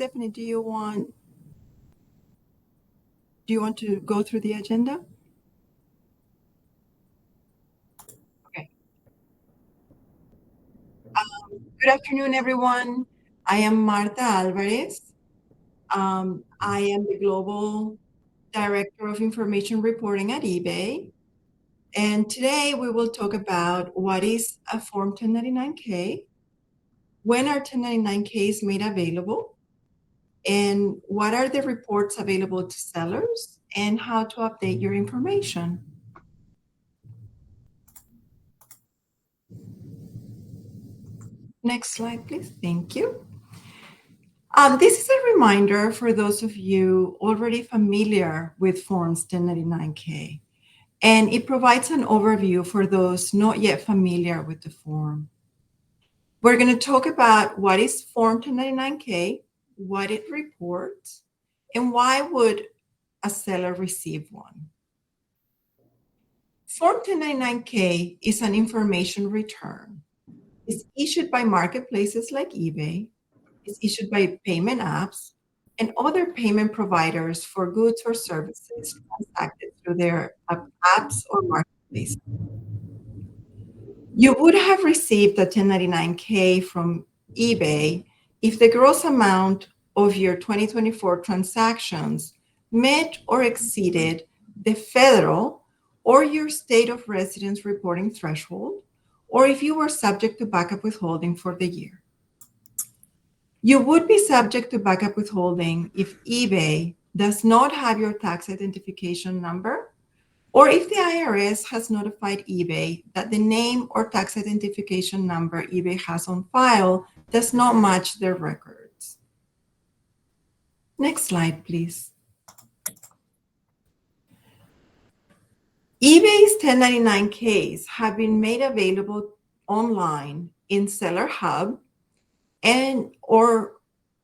Stephanie, do you want to go through the agenda? Okay. Good afternoon, everyone. I am Marta Alvarez. I am the Global Director of Information Reporting at eBay. And today we will talk about what is a Form 1099-K, when are 1099-Ks made available, and what are the reports available to sellers, and how to update your information. Next slide, please. Thank you. This is a reminder for those of you already familiar with Forms 1099-K, and it provides an overview for those not yet familiar with the form. We're going to talk about what is Form 1099-K, what it reports, and why would a seller receive one. Form 1099-K is an information return. It's issued by marketplaces like eBay. It's issued by payment apps and other payment providers for goods or services transacted through their apps or marketplaces. You would have received a 1099-K from eBay if the gross amount of your 2024 transactions met or exceeded the federal or your state of residence reporting threshold, or if you were subject to backup withholding for the year. You would be subject to backup withholding if eBay does not have your tax identification number, or if the IRS has notified eBay that the name or tax identification number eBay has on file does not match their records. Next slide, please. eBay's 1099-Ks have been made available online in Seller Hub and or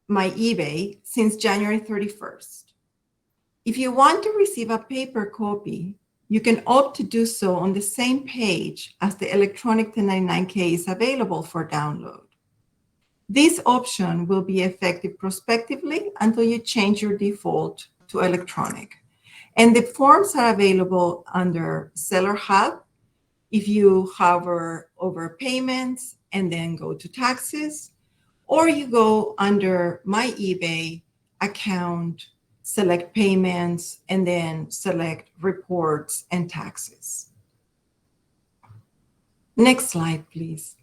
my eBay since January 31st. If you want to receive a paper copy, you can opt to do so on the same page as the electronic 1099-K is available for download. This option will be effective prospectively until you change your default to electronic. And the forms are available under Seller Hub if you hover over payments and then go to taxes, or you go under My eBay account, select payments, and then select reports and taxes. Next slide, please.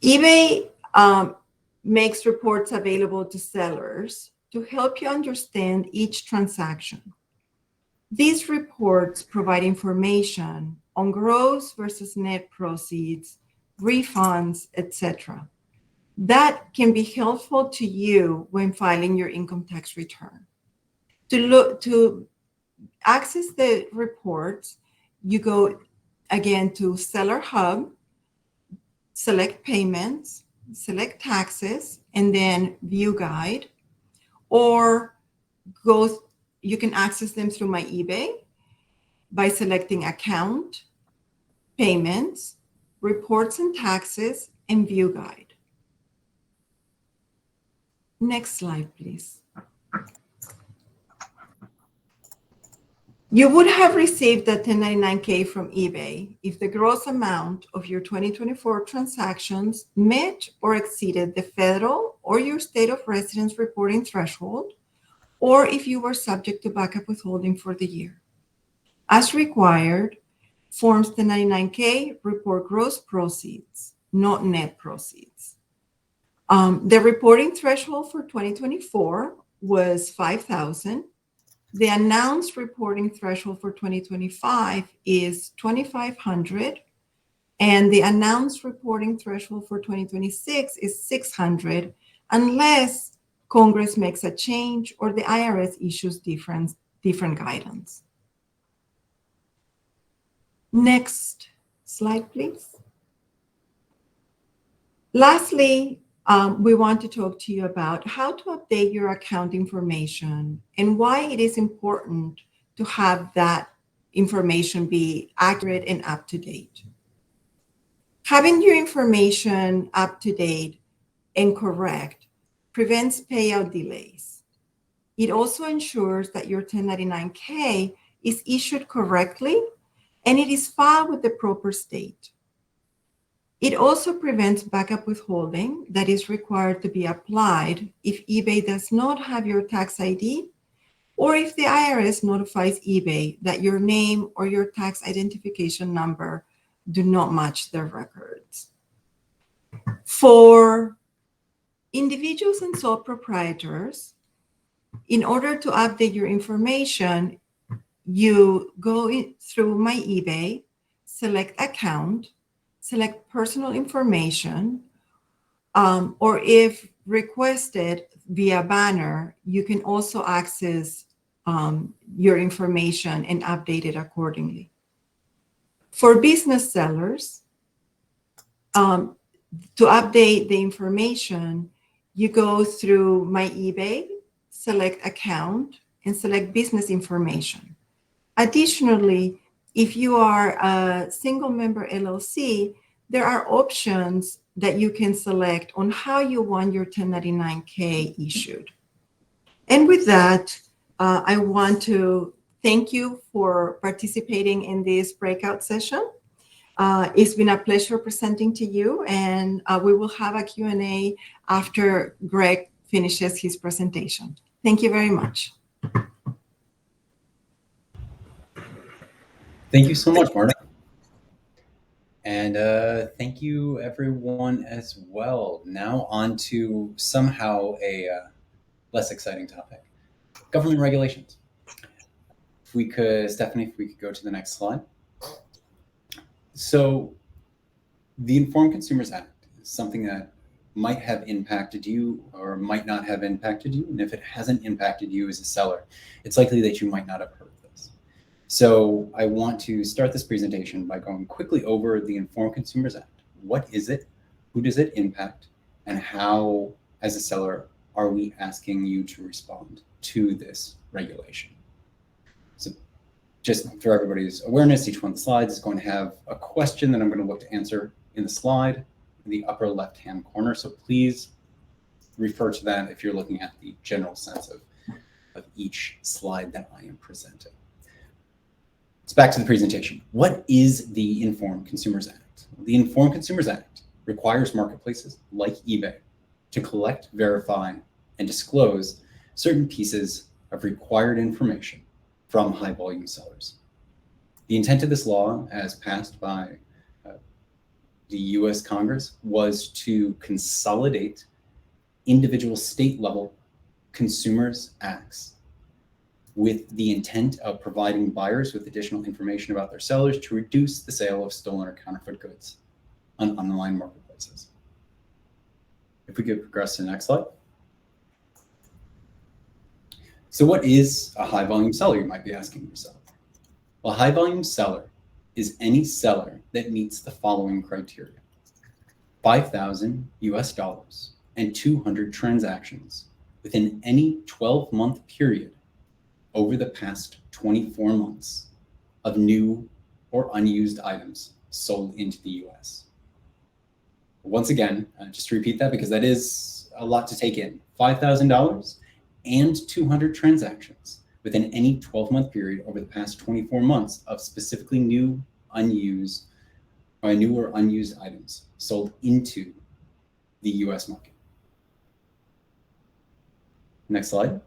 eBay makes reports available to sellers to help you understand each transaction. These reports provide information on gross versus net proceeds, refunds, etc. That can be helpful to you when filing your income tax return. To access the reports, you go again to Seller Hub, select payments, select taxes, and then view guide, or you can access them through My eBay by selecting account, payments, reports and taxes, and view guide. Next slide, please. You would have received a 1099-K from eBay if the gross amount of your 2024 transactions met or exceeded the federal or your state of residence reporting threshold, or if you were subject to backup withholding for the year. As required, Forms 1099-K report gross proceeds, not net proceeds. The reporting threshold for 2024 was $5,000. The announced reporting threshold for 2025 is $2,500, and the announced reporting threshold for 2026 is $600, unless Congress makes a change or the IRS issues different guidance. Next slide, please. Lastly, we want to talk to you about how to update your account information and why it is important to have that information be accurate and up to date. Having your information up to date and correct prevents payout delays. It also ensures that your 1099-K is issued correctly and it is filed with the proper state. It also prevents backup withholding that is required to be applied if eBay does not have your tax ID or if the IRS notifies eBay that your name or your tax identification number do not match their records. For individuals and sole proprietors, in order to update your information, you go through My eBay, select Account, select Personal Information, or if requested via banner, you can also access your information and update it accordingly. For business sellers, to update the information, you go through My eBay, select Account, and select Business Information. Additionally, if you are a single member LLC, there are options that you can select on how you want your 1099-K issued. And with that, I want to thank you for participating in this breakout session. It's been a pleasure presenting to you, and we will have a Q&A after Greg finishes his presentation. Thank you very much. Thank you so much, Marta. And thank you, everyone, as well. Now on to somehow a less exciting topic, government regulations. If we could, Stephanie, if we could go to the next slide. So the Informed Consumers Act is something that might have impacted you or might not have impacted you. And if it hasn't impacted you as a seller, it's likely that you might not have heard of this. So I want to start this presentation by going quickly over the Informed Consumers Act. What is it? Who does it impact? And how, as a seller, are we asking you to respond to this regulation? So just for everybody's awareness, each one of the slides is going to have a question that I'm going to look to answer in the slide in the upper left-hand corner. So please refer to that if you're looking at the general sense of each slide that I am presenting. So back to the presentation. What is the Informed Consumers Act? The Informed Consumers Act requires marketplaces like eBay to collect, verify, and disclose certain pieces of required information from high-volume sellers. The intent of this law, as passed by the US Congress, was to consolidate individual state-level consumers' acts with the intent of providing buyers with additional information about their sellers to reduce the sale of stolen or counterfeit goods on online marketplaces. If we could progress to the next slide. So what is a high-volume seller, you might be asking yourself? Well, a high-volume seller is any seller that meets the following criteria: 5,000 US dollars and 200 transactions within any 12-month period over the past 24 months of new or unused items sold into the US. Once again, just to repeat that because that is a lot to take in, $5,000 and 200 transactions within any 12-month period over the past 24 months of specifically new, unused, or new or unused items sold into the US market. Next slide.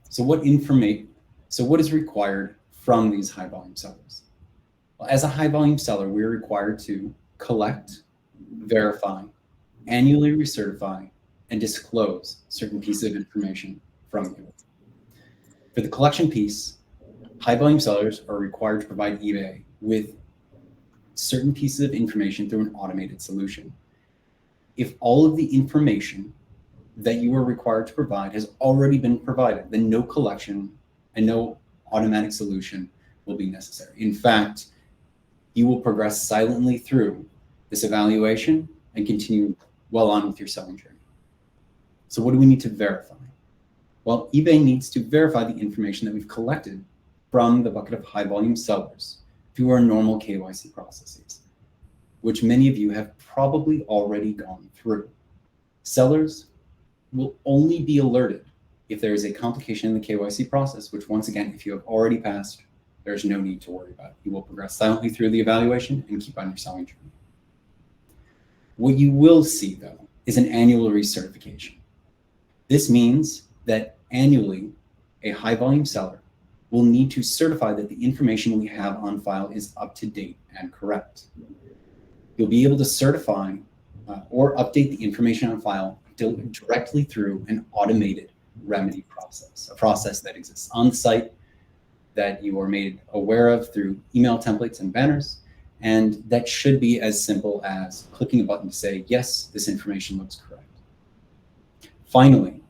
So what is required from these high volume sellers? Well, as a high volume seller, we're required to collect, verify, annually recertify, and disclose certain pieces of information from you. For the collection piece, high volume sellers are required to provide eBay with certain pieces of information through an automated solution. If all of the information that you are required to provide has already been provided, then no collection and no automatic solution will be necessary. In fact, you will progress silently through this evaluation and continue well on with your selling journey. So what do we need to verify? Well, eBay needs to verify the information that we've collected from the bucket of high volume sellers through our normal KYC processes, which many of you have probably already gone through. Sellers will only be alerted if there is a complication in the KYC process, which once again, if you have already passed, there's no need to worry about. You will progress silently through the evaluation and keep on your selling journey. What you will see, though, is an annual recertification. This means that annually, a high volume seller will need to certify that the information we have on file is up to date and correct. You'll be able to certify or update the information on file directly through an automated remedy process, a process that exists on site that you are made aware of through email templates and banners. And that should be as simple as clicking a button to say, yes, this information looks correct. Finally,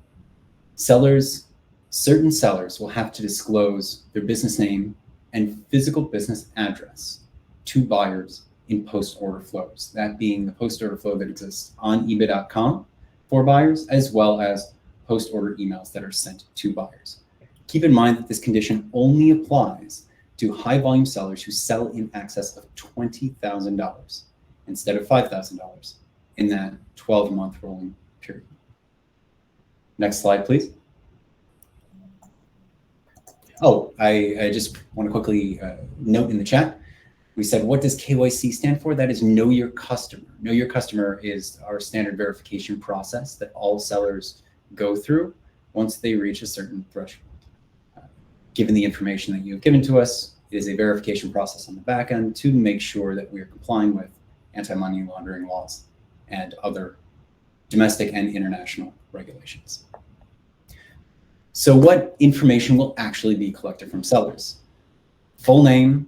certain sellers will have to disclose their business name and physical business address to buyers in post-order flows, that being the post-order flow that exists on ebay.com for buyers, as well as post-order emails that are sent to buyers. Keep in mind that this condition only applies to high volume sellers who sell in excess of $20,000 instead of $5,000 in that 12-month rolling period. Next slide, please. Oh, I just want to quickly note in the chat, we said, what does KYC stand for? That is Know Your Customer. Know Your Customer is our standard verification process that all sellers go through once they reach a certain threshold. Given the information that you have given to us, it is a verification process on the back end to make sure that we are complying with anti-money laundering laws and other domestic and international regulations. So what information will actually be collected from sellers? Full name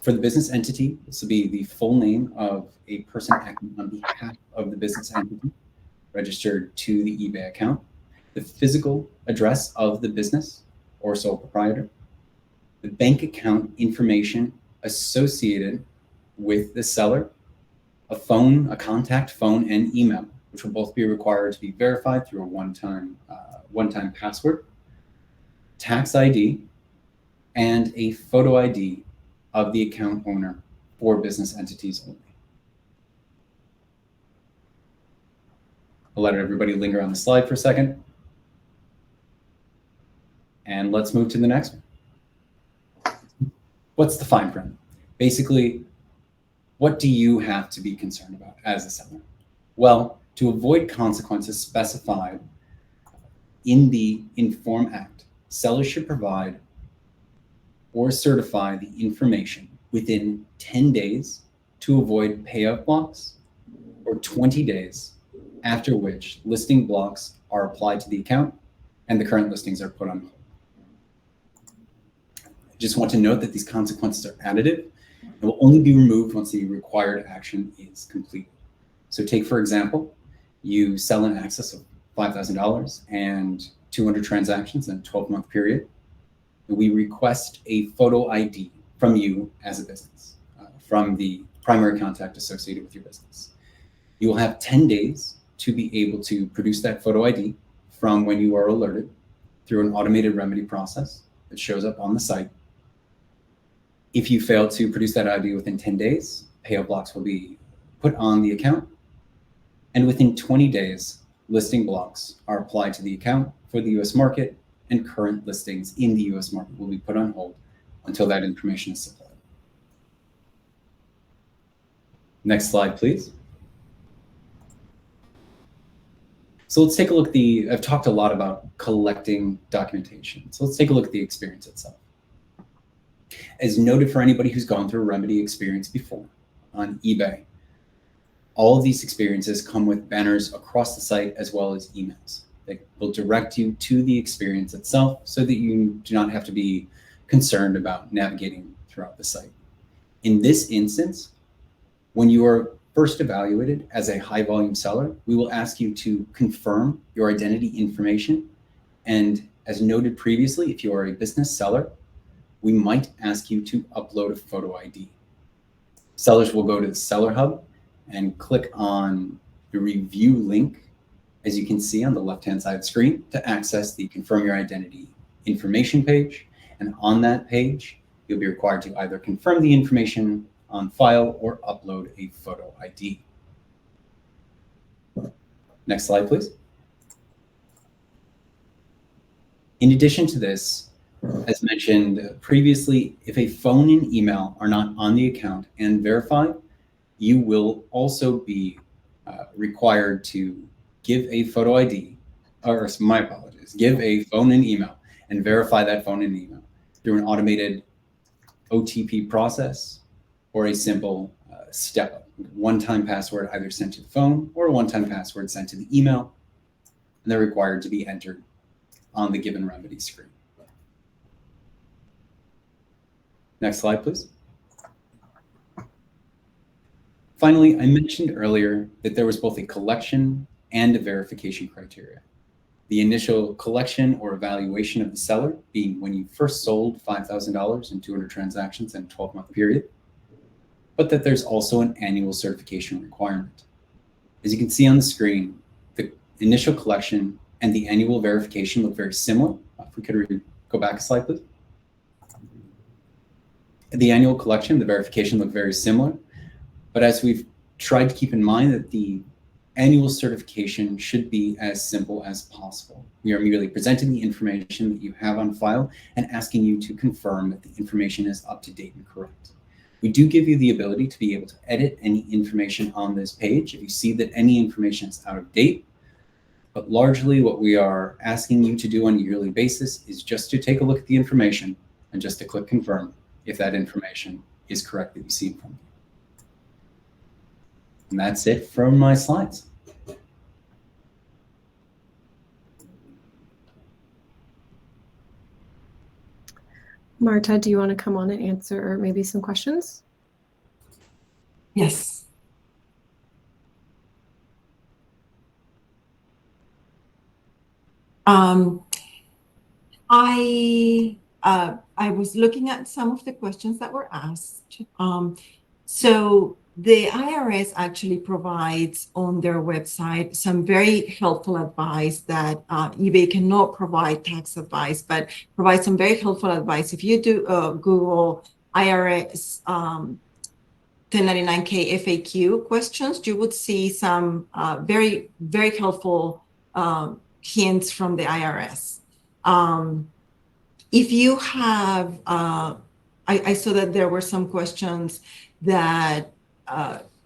for the business entity. This will be the full name of a person acting on behalf of the business entity registered to the eBay account, the physical address of the business or sole proprietor, the bank account information associated with the seller, a contact phone and email, which will both be required to be verified through a one-time password, tax ID, and a photo ID of the account owner for business entities only. I'll let everybody linger on the slide for a second. And let's move to the next one. What's the fine print? Basically, what do you have to be concerned about as a seller? Well, to avoid consequences specified in the Inform Act, sellers should provide or certify the information within 10 days to avoid payout blocks, or 20 days, after which listing blocks are applied to the account and the current listings are put on hold. I just want to note that these consequences are additive and will only be removed once the required action is completed. So take, for example, you sell in excess of $5,000 and 200 transactions in a 12-month period. We request a photo ID from you as a business, from the primary contact associated with your business. You will have 10 days to be able to produce that photo ID from when you are alerted through an automated remedy process that shows up on the site. If you fail to produce that ID within 10 days, payout blocks will be put on the account. And within 20 days, listing blocks are applied to the account for the US market, and current listings in the US market will be put on hold until that information is supplied. Next slide, please. So let's take a look at I've talked a lot about collecting documentation. So let's take a look at the experience itself. As noted for anybody who's gone through a remedy experience before on eBay, all of these experiences come with banners across the site as well as emails that will direct you to the experience itself so that you do not have to be concerned about navigating throughout the site. In this instance, when you are first evaluated as a high volume seller, we will ask you to confirm your identity information. And as noted previously, if you are a business seller, we might ask you to upload a photo ID. Sellers will go to the Seller Hub and click on the review link, as you can see on the left-hand side of the screen, to access the Confirm Your Identity information page. And on that page, you'll be required to either confirm the information on file or upload a photo ID. Next slide, please. In addition to this, as mentioned previously, if a phone and email are not on the account and verified, you will also be required to give a photo ID, or my apologies, give a phone and email and verify that phone and email through an automated OTP process or a simple step one-time password either sent to the phone or a one-time password sent to the email, and they're required to be entered on the given remedy screen. Next slide, please. Finally, I mentioned earlier that there was both a collection and a verification criteria. The initial collection or evaluation of the seller being when you first sold $5,000 in 200 transactions in a 12-month period, but that there's also an annual certification requirement. As you can see on the screen, the initial collection and the annual verification look very similar. If we could go back a slide, please. The annual collection, the verification look very similar, but as we've tried to keep in mind that the annual certification should be as simple as possible. We are merely presenting the information that you have on file and asking you to confirm that the information is up to date and correct. We do give you the ability to be able to edit any information on this page if you see that any information is out of date. But largely what we are asking you to do on a yearly basis is just to take a look at the information and just to click confirm if that information is correct that you see from you. And that's it from my slides. Marta, do you want to come on and answer maybe some questions? Yes. I was looking at some of the questions that were asked. So the IRS actually provides on their website some very helpful advice that eBay cannot provide tax advice, but provides some very helpful advice. If you do Google IRS 1099K FAQ questions, you would see some very, very helpful hints from the IRS. If you have, I saw that there were some questions that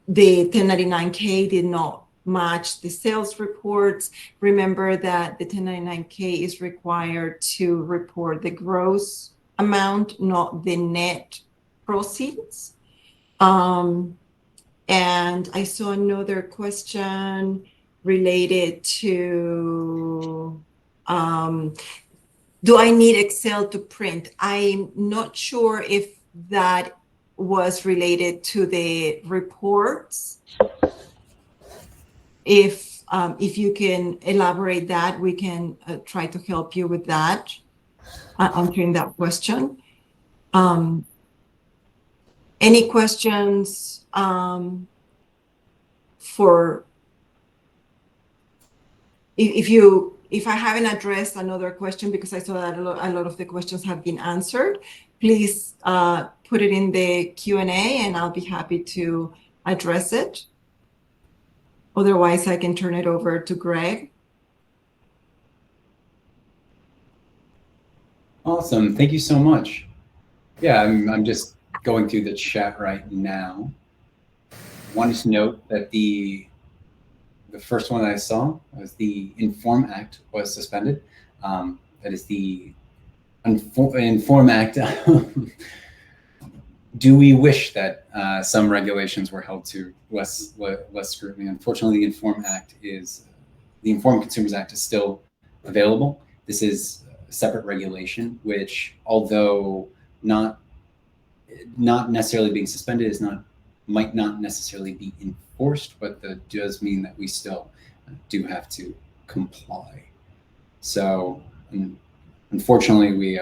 the 1099K did not match the sales reports. Remember that the 1099K is required to report the gross amount, not the net proceeds. And I saw another question related to, do I need Excel to print? I'm not sure if that was related to the reports. If you can elaborate that, we can try to help you with that, answering that question. Any questions for, if I haven't addressed another question, because I saw that a lot of the questions have been answered, please put it in the Q&A and I'll be happy to address it. Otherwise, I can turn it over to Greg. Awesome, thank you so much. Yeah, I'm just going through the chat right now. Wanted to note that the first one that I saw was the Inform Act was suspended. That is the Inform Act. Do we wish that some regulations were held to less scrutiny? Unfortunately, the Inform Consumers Act is still available. This is a separate regulation, which, although not necessarily being suspended, might not necessarily be enforced, but that does mean that we still do have to comply. So unfortunately,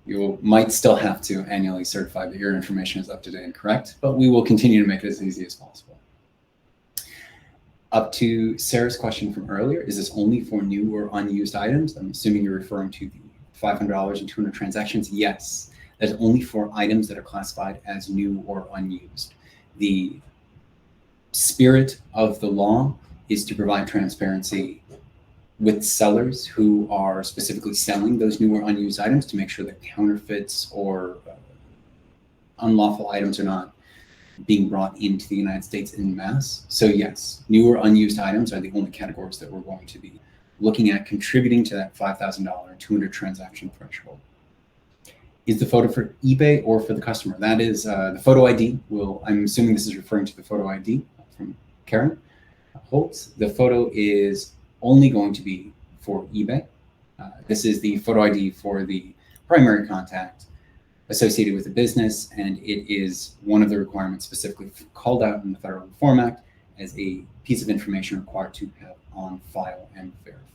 you might still have to annually certify that your information is up to date and correct, but we will continue to make it as easy as possible. Up to Sarah's question from earlier, is this only for new or unused items? I'm assuming you're referring to the $500 and 200 transactions. Yes, That's only for items that are classified as new or unused. The spirit of the law is to provide transparency with sellers who are specifically selling those new or unused items to make sure that counterfeits or unlawful items are not being brought into the United States en masse. So yes, new or unused items are the only categories that we're going to be looking at contributing to that $5,000 200 transaction threshold. Is the photo for eBay or for the customer? That is the photo ID. I'm assuming this is referring to the photo ID from Karen Holtz. The photo is only going to be for eBay. This is the photo ID for the primary contact associated with the business, and it is one of the requirements specifically called out in the Federal Reform Act as a piece of information required to have on file and verified.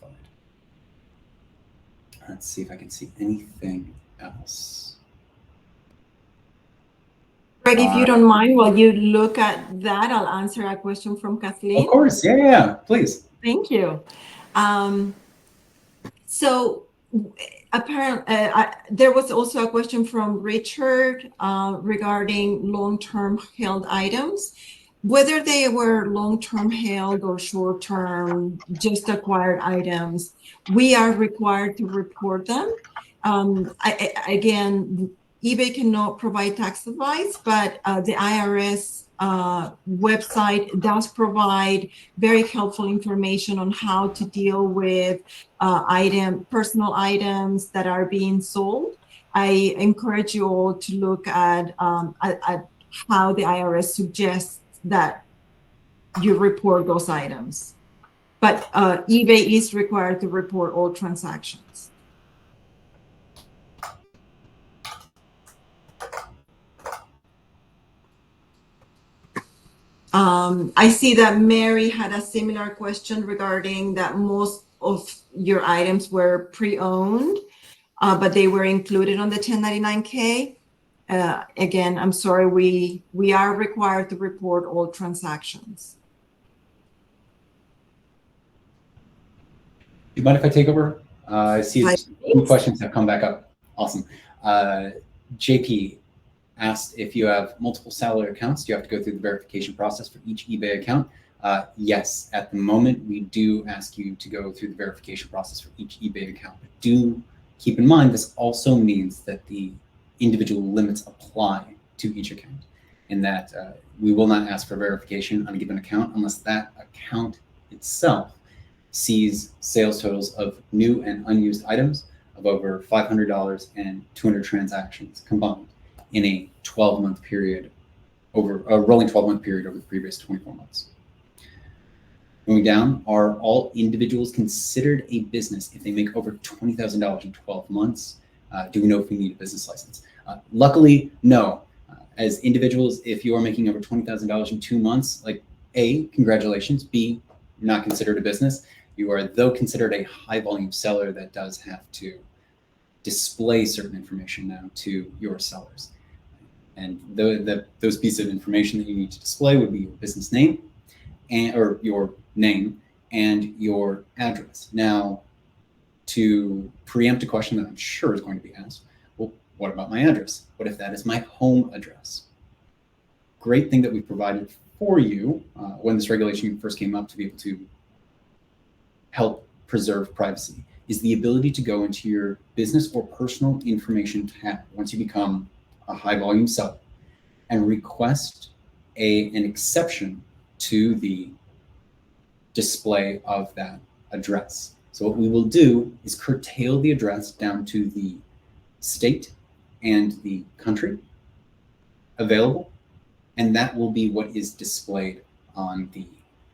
Let's see if I can see anything else. Greg, if you don't mind, while you look at that, I'll answer a question from Kathleen. Of course, yeah, please. Thank you. So apparently, there was also a question from Richard regarding long-term held items, whether they were long-term held or short-term, just acquired items. We are required to report them. Again, eBay cannot provide tax advice, but the IRS website does provide very helpful information on how to deal with personal items that are being sold. I encourage you all to look at how the IRS suggests that you report those items. But eBay is required to report all transactions. I see that Mary had a similar question regarding that most of your items were pre-owned, but they were included on the 1099-K. Again, I'm sorry, we are required to report all transactions. Do you mind if I take over? I see two questions have come back up. Awesome. JP asked if you have multiple seller accounts, do you have to go through the verification process for each eBay account? Yes, at the moment, we do ask you to go through the verification process for each eBay account. But do keep in mind, this also means that the individual limits apply to each account, and that we will not ask for verification on a given account unless that account itself sees sales totals of new and unused items of over $500 and 200 transactions combined in a 12-month period, over a rolling 12-month period over the previous 24 months. Moving down, are all individuals considered a business if they make over $20,000 in 12 months? Do we know if we need a business license? Luckily, no. As individuals, if you are making over $20,000 in 2 months, like A, congratulations, B, you're not considered a business. You are, though, considered a high volume seller that does have to display certain information now to your sellers. And those pieces of information that you need to display would be your business name, or your name and your address. Now, to preempt a question that I'm sure is going to be asked, well, what about my address? What if that is my home address? Great thing that we provided for you when this regulation first came up to be able to help preserve privacy is the ability to go into your business or personal information tab once you become a high volume seller and request an exception to the display of that address. So what we will do is curtail the address down to the state and the country available, and that will be what is displayed on the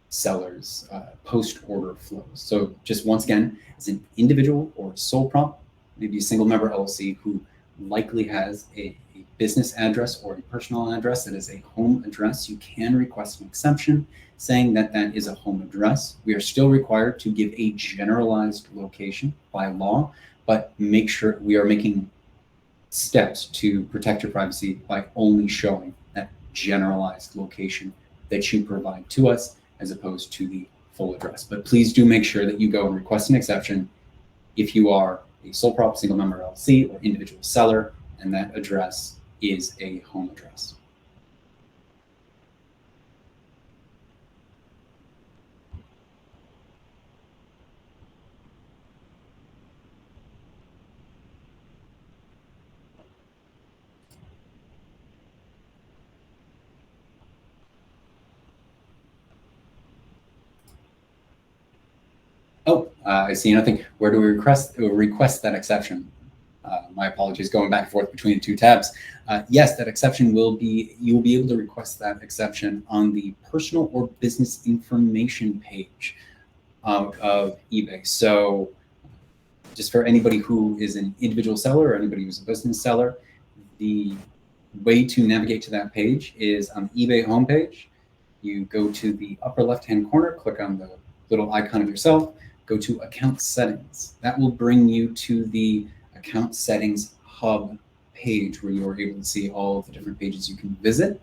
seller's post-order flows. So just once again, as an individual or sole prop, maybe a single member LLC who likely has a business address or a personal address that is a home address, you can request an exception saying that that is a home address. We are still required to give a generalized location by law, but make sure we are making steps to protect your privacy by only showing that generalized location that you provide to us as opposed to the full address. But please do make sure that you go and request an exception if you are a sole prop, single member LLC, or individual seller, and that address is a home address. Oh, I see nothing. Where do we request that exception? My apologies, going back and forth between the two tabs. Yes, that exception will be, you will be able to request that exception on the personal or business information page of eBay. So just for anybody who is an individual seller or anybody who's a business seller, the way to navigate to that page is on the eBay homepage. You go to the upper left-hand corner, click on the little icon of yourself, go to account settings. That will bring you to the account settings hub page where you're able to see all of the different pages you can visit.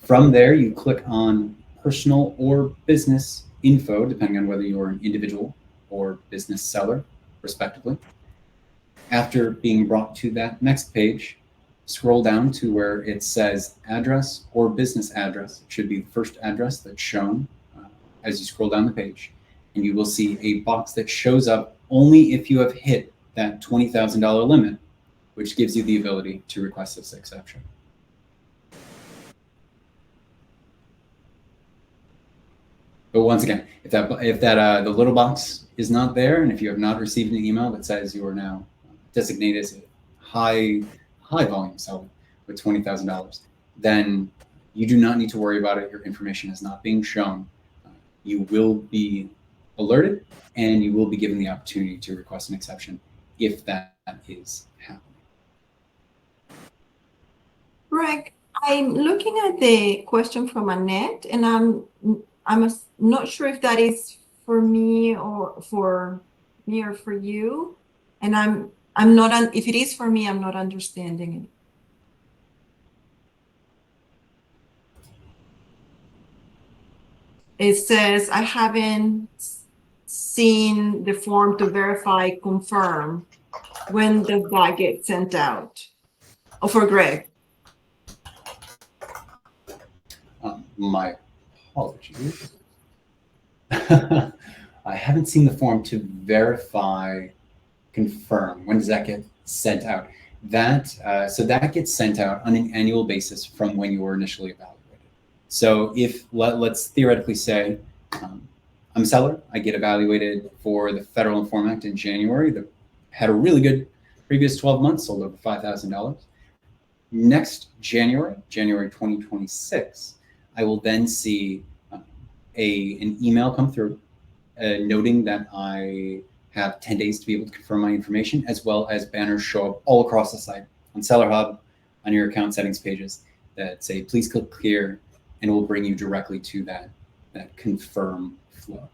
From there, you click on personal or business info, depending on whether you're an individual or business seller, respectively. After being brought to that next page, scroll down to where it says address or business address. It should be the first address that's shown as you scroll down the page. And you will see a box that shows up only if you have hit that $20,000 limit, which gives you the ability to request this exception. But once again, if the little box is not there, and if you have not received an email that says you are now designated as a high volume seller with $20,000, then you do not need to worry about it. Your information is not being shown. You will be alerted, and you will be given the opportunity to request an exception if that is happening. Greg, I'm looking at the question from Annette, and I'm not sure if that is for me or for you, and I'm not. If it is for me, I'm not understanding it. It says, I haven't seen the form to verify, confirm. When does that get sent out? Oh, for Greg. My apologies. I haven't seen the form to verify, confirm. When does that get sent out? So that gets sent out on an annual basis from when you were initially evaluated. So if let's theoretically say I'm a seller, I get evaluated for the Federal Inform Act in January, that had a really good previous 12 months, sold over $5,000. Next January 2026, I will then see an email come through noting that I have 10 days to be able to confirm my information, as well as banners show up all across the site on Seller Hub, on your account settings pages that say, please click here, and it will bring you directly to that confirm flow.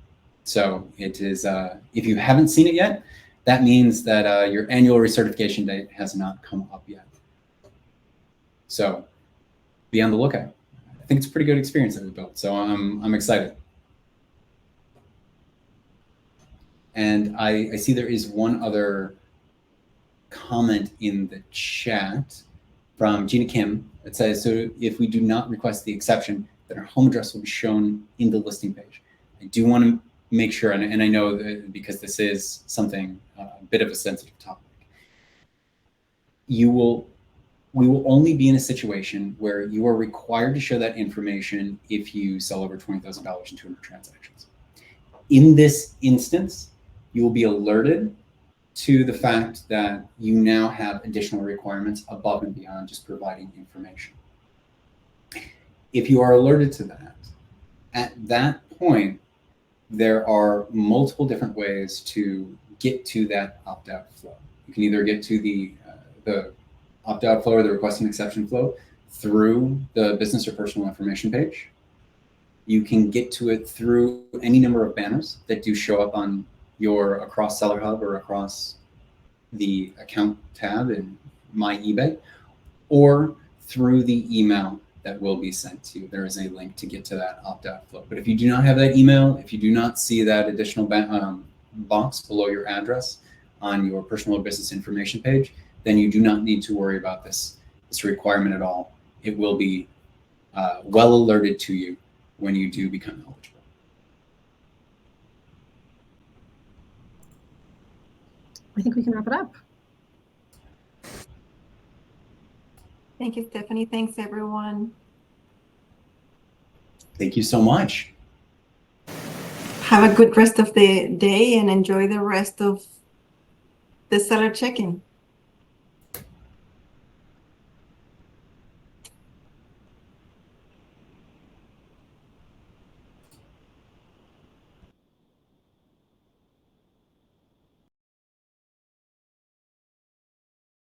So it is, if you haven't seen it yet, that means that your annual recertification date has not come up yet. So be on the lookout. I think it's a pretty good experience that we built, so I'm excited. And I see there is one other comment in the chat from Gina Kim that says, so if we do not request the exception, then our home address will be shown in the listing page. I do want to make sure, and I know that because this is something, a bit of a sensitive topic, we will only be in a situation where you are required to show that information if you sell over $20,000 in 200 transactions. In this instance, you will be alerted to the fact that you now have additional requirements above and beyond just providing information. If you are alerted to that, at that point, there are multiple different ways to get to that opt-out flow. You can either get to the opt-out flow or the request an exception flow through the business or personal information page. You can get to it through any number of banners that do show up on your across Seller Hub or across the account tab in My eBay, or through the email that will be sent to you. There is a link to get to that opt-out flow. But if you do not have that email, if you do not see that additional box below your address on your personal or business information page, then you do not need to worry about this requirement at all. It will be well alerted to you when you do become eligible. I think we can wrap it up. Thank you, Stephanie. Thanks, everyone. Thank you so much. Have a good rest of the day and enjoy the rest of the seller check-in.